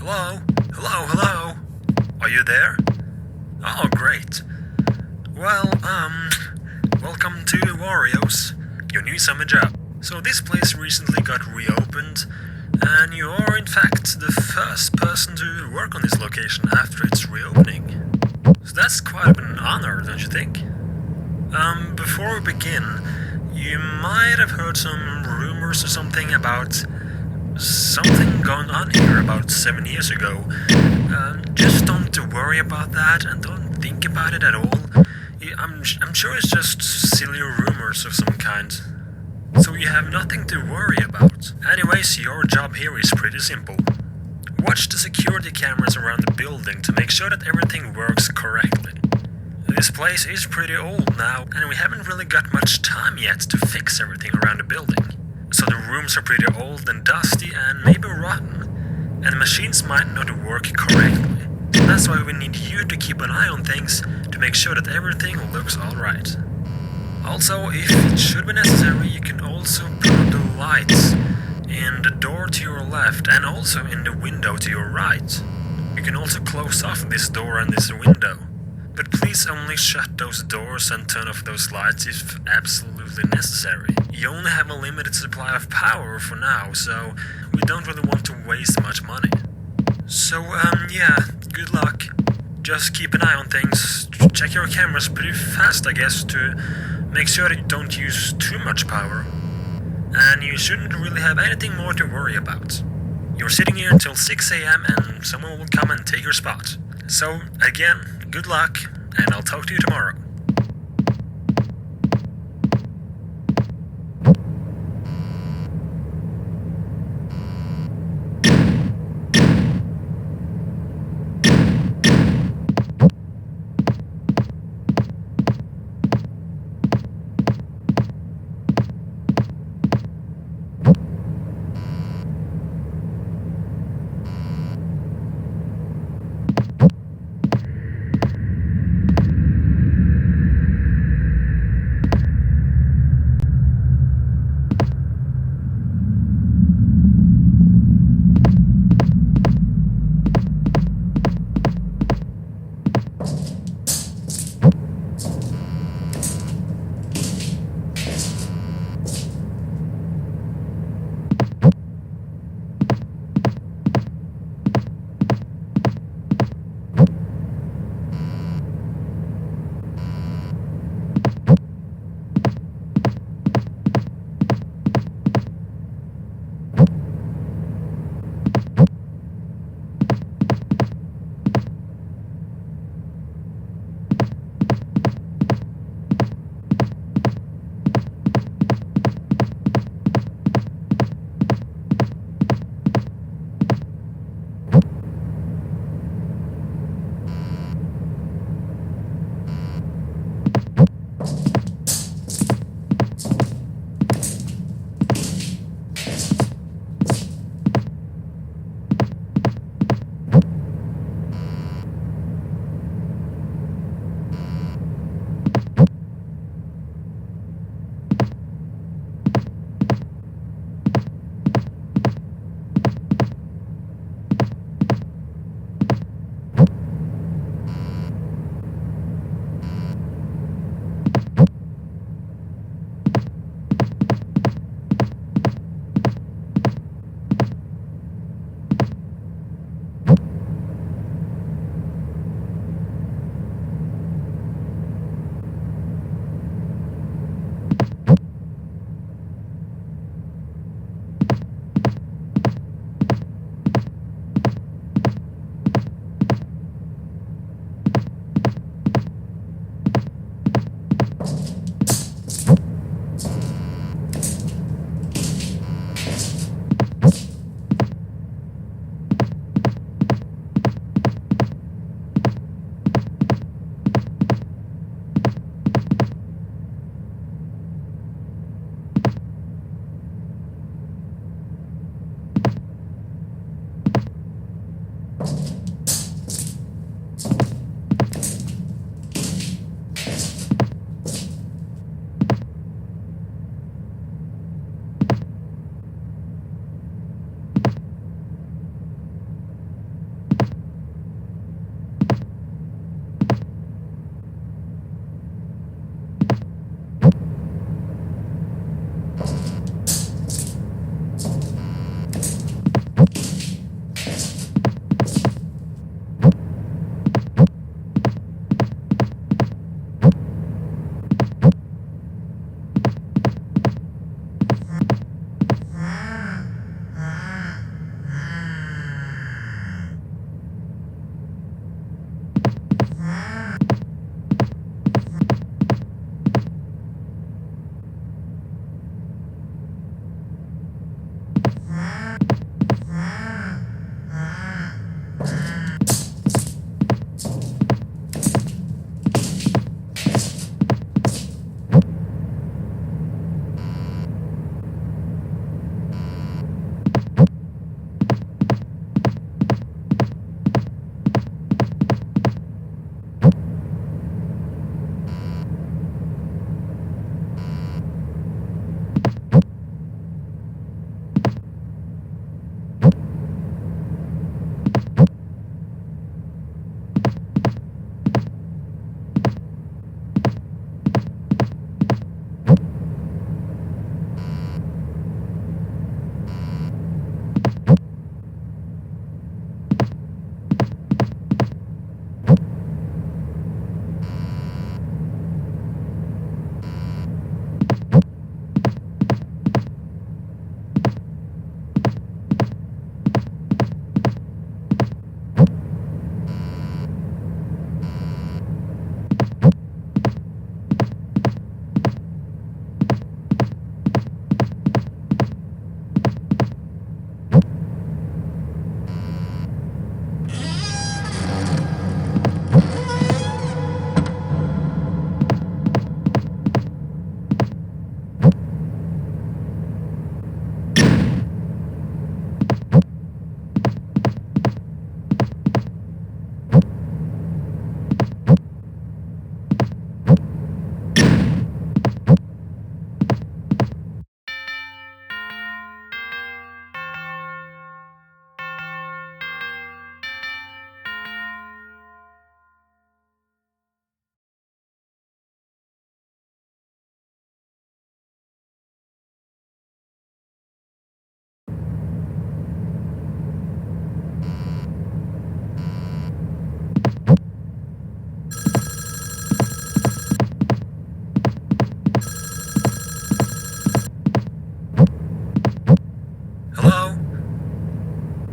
Hello? Hello, hello? Are you there? Oh, great. Well, welcome to Wario's, your new summer job. So this place recently got reopened, and you are in fact the first person to work on this location after its reopening. So that's quite an honor, don't you think? Before we begin, you might have heard some rumors or something about something going on here about 7 years ago. Just don't worry about that and don't think about it at all. I'm sure it's just silly rumors of some kind. So you have nothing to worry about. Anyways, your job here is pretty simple. Watch the security cameras around the building to make sure that everything works correctly. This place is pretty old now, and we haven't really got much time yet to fix everything around the building. So the rooms are pretty old and dusty and maybe rotten, and the machines might not work correctly. So that's why we need you to keep an eye on things to make sure that everything looks alright. Also, if it should be necessary, you can also put the lights in the door to your left and also in the window to your right. You can also close off this door and this window. But please only shut those doors and turn off those lights if absolutely necessary. You only have a limited supply of power for now, so we don't really want to waste much money. So, yeah, good luck. Just keep an eye on things. Check your cameras pretty fast, I guess, to make sure that you don't use too much power. And you shouldn't really have anything more to worry about. You're sitting here until 6 AM and someone will come and take your spot. So, again, good luck, and I'll talk to you tomorrow.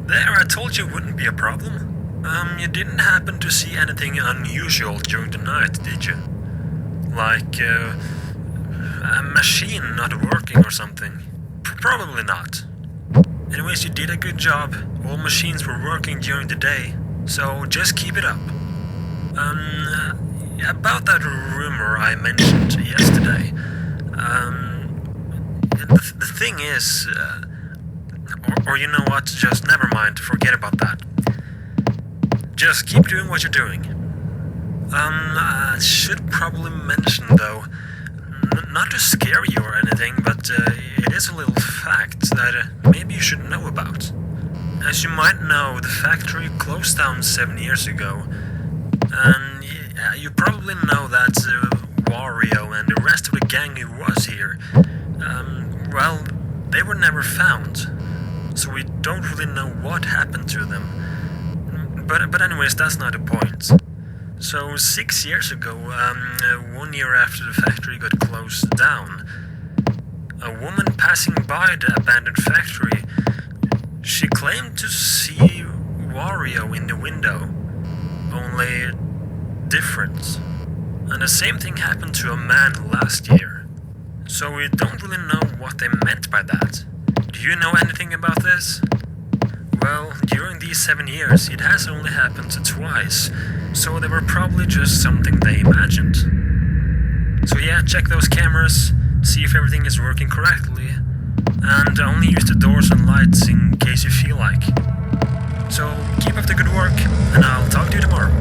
There, I told you it wouldn't be a problem. You didn't happen to see anything unusual during the night, did you? Like, a machine not working or something? Probably not. Anyways, you did a good job. All machines were working during the day, so just keep it up. About that rumor I mentioned yesterday. The thing is, or you know what, just never mind, forget about that. Just keep doing what you're doing. I should probably mention though, not to scare you or anything, but it is a little fact that maybe you should know about. As you might know, the factory closed down 7 years ago, and you probably know that Wario and the rest of the gang who was here, well, they were never found, so we don't really know what happened to them. But anyways, that's not the point. So 6 years ago, 1 year after the factory got closed down, a woman passing by the abandoned factory, she claimed to see Wario in the window, only different. And the same thing happened to a man last year. So we don't really know what they meant by that. Do you know anything about this? Well, during these 7 years, it has only happened twice, so they were probably just something they imagined. So yeah, check those cameras, see if everything is working correctly, and only use the doors and lights in case you feel like. So keep up the good work, and I'll talk to you tomorrow.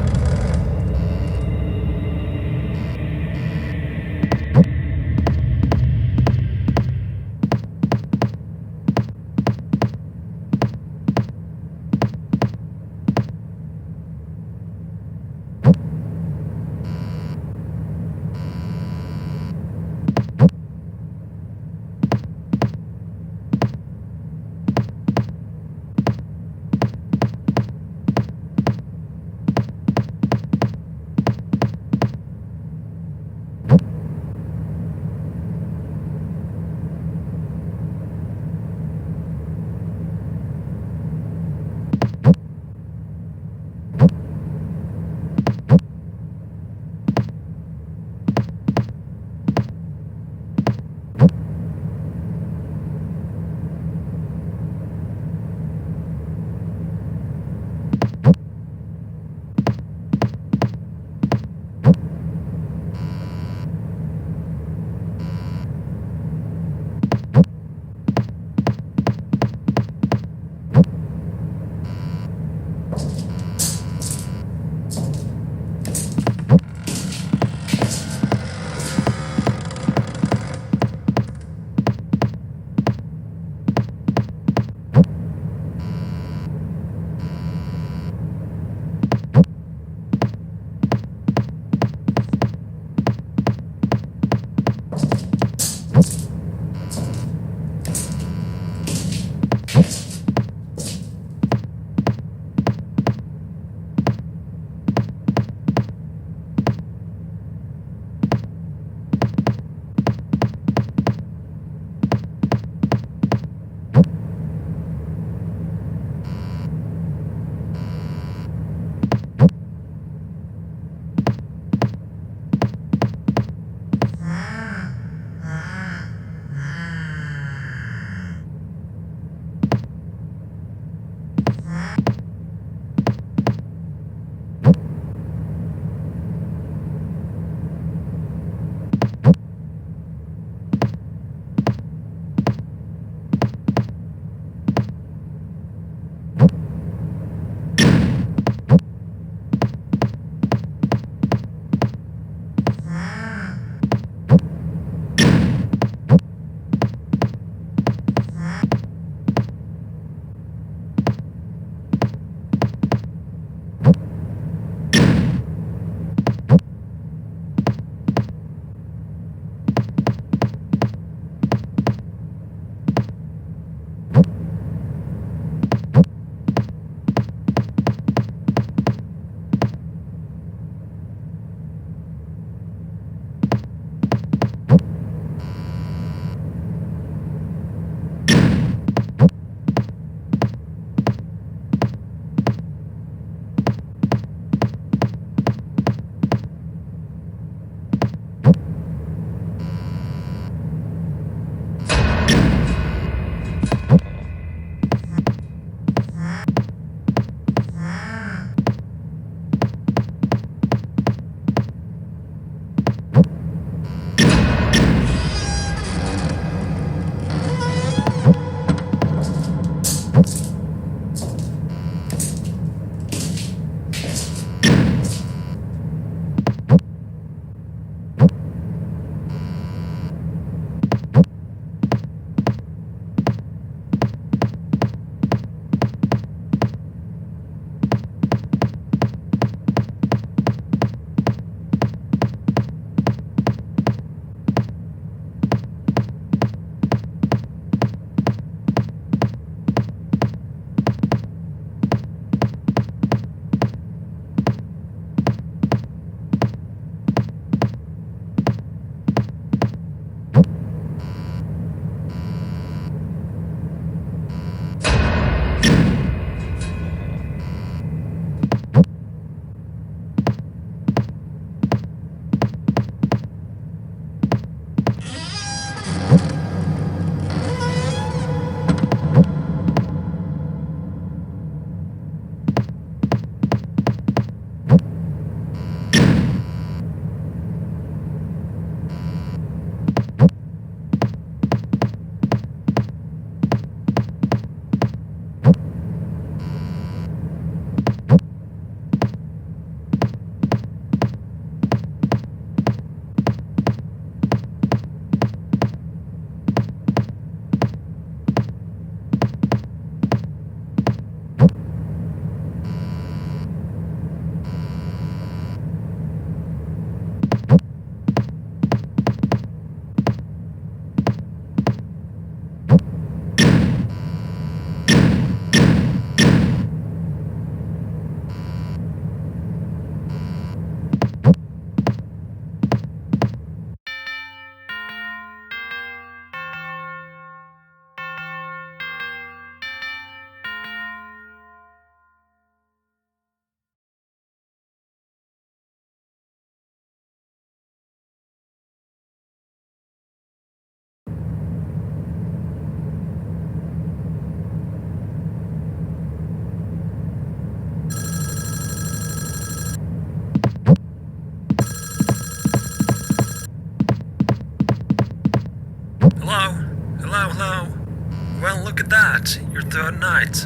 that, your third night.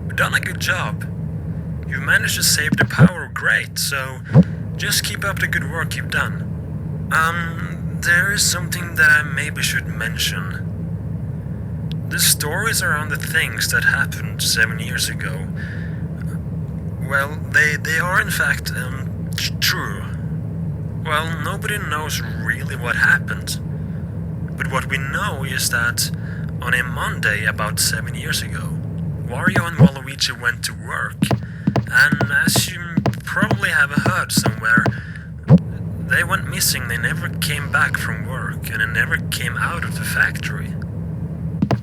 You've done a good job. You've managed to save the power great, so just keep up the good work you've done. There is something that I maybe should mention. The stories around the things that happened 7 years ago, well, they are in fact, true. Well, nobody knows really what happened. But what we know is that on a Monday about 7 years ago, Wario and Waluigi went to work, and as you probably have heard somewhere, they went missing. They never came back from work, and they never came out of the factory.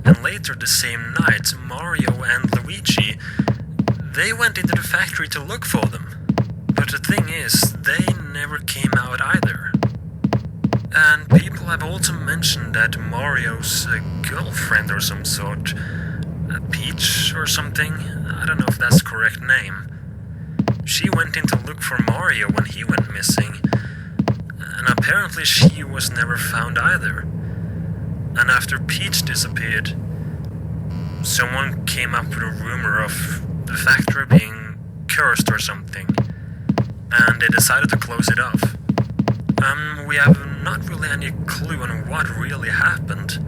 And later the same night, Mario and Luigi, they went into the factory to look for them. But the thing is, they never came out either. And people have also mentioned that Mario's girlfriend or some sort, Peach or something, I don't know if that's the correct name, she went in to look for Mario when he went missing, and apparently she was never found either. And after Peach disappeared, someone came up with a rumor of the factory being cursed or something, and they decided to close it off. We have not really any clue on what really happened,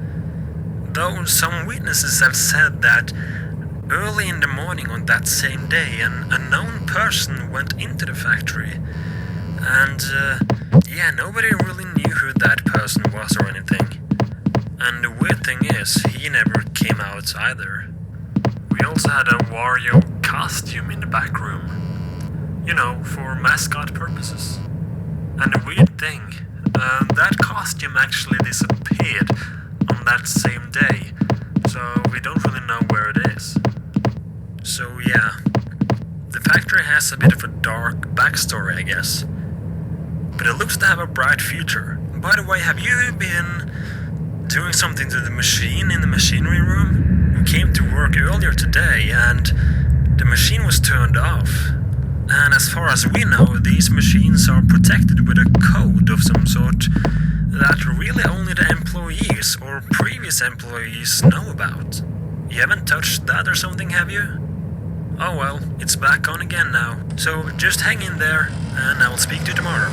though some witnesses have said that early in the morning on that same day, an unknown person went into the factory, and yeah, nobody really knew who that person was or anything. And the weird thing is, he never came out either. We also had a Wario costume in the back room, you know, for mascot purposes. And the weird thing, that costume actually disappeared on that same day, so we don't really know where it is. So yeah, the factory has a bit of a dark backstory, I guess. But it looks to have a bright future. By the way, have you been doing something to the machine in the machinery room? We came to work earlier today and the machine was turned off. And as far as we know, these machines are protected with a code of some sort that really only the employees or previous employees know about. You haven't touched that or something, have you? Oh well, it's back on again now. So just hang in there and I will speak to you tomorrow.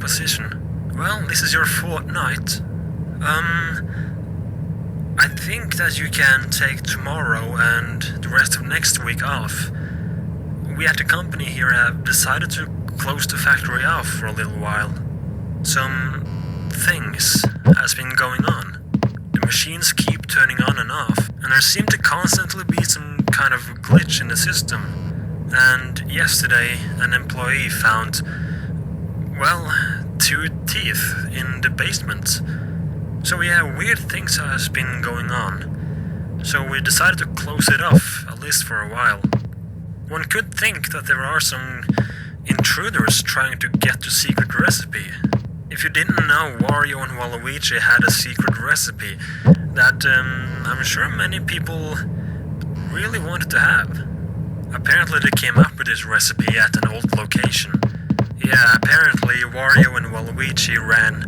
position. Well, this is your fourth night. I think that you can take tomorrow and the rest of next week off. We at the company here have decided to close the factory off for a little while. Some things has been going on. The machines keep turning on and off, and there seem to constantly be some kind of glitch in the system. And yesterday, an employee found, well, 2 teeth in the basement. So yeah, weird things has been going on. So we decided to close it off, at least for a while. One could think that there are some intruders trying to get the secret recipe. If you didn't know, Wario and Waluigi had a secret recipe that I'm sure many people really wanted to have. Apparently they came up with this recipe at an old location. Yeah, apparently Wario and Waluigi ran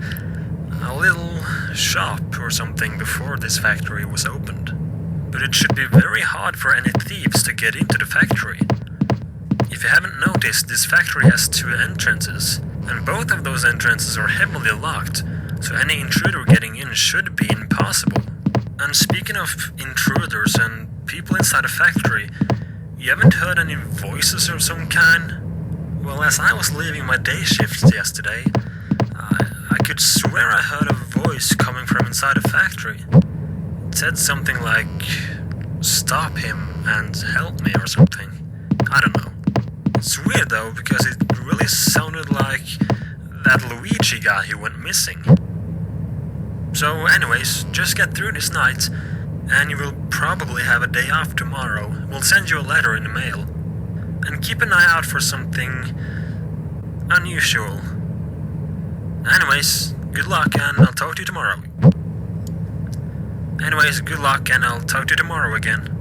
a little shop or something before this factory was opened. But it should be very hard for any thieves to get into the factory. If you haven't noticed, this factory has 2 entrances, and both of those entrances are heavily locked, so any intruder getting in should be impossible. And speaking of intruders and people inside a factory, you haven't heard any voices of some kind? Well, as I was leaving my day shift yesterday, I could swear I heard a voice coming from inside a factory. It said something like, "Stop him and help me," or something. I don't know. It's weird though, because it really sounded like that Luigi guy who went missing. So anyways, just get through this night, and you will probably have a day off tomorrow. We'll send you a letter in the mail. And keep an eye out for something unusual. Anyways, good luck and I'll talk to you tomorrow. Anyways, good luck and I'll talk to you tomorrow again.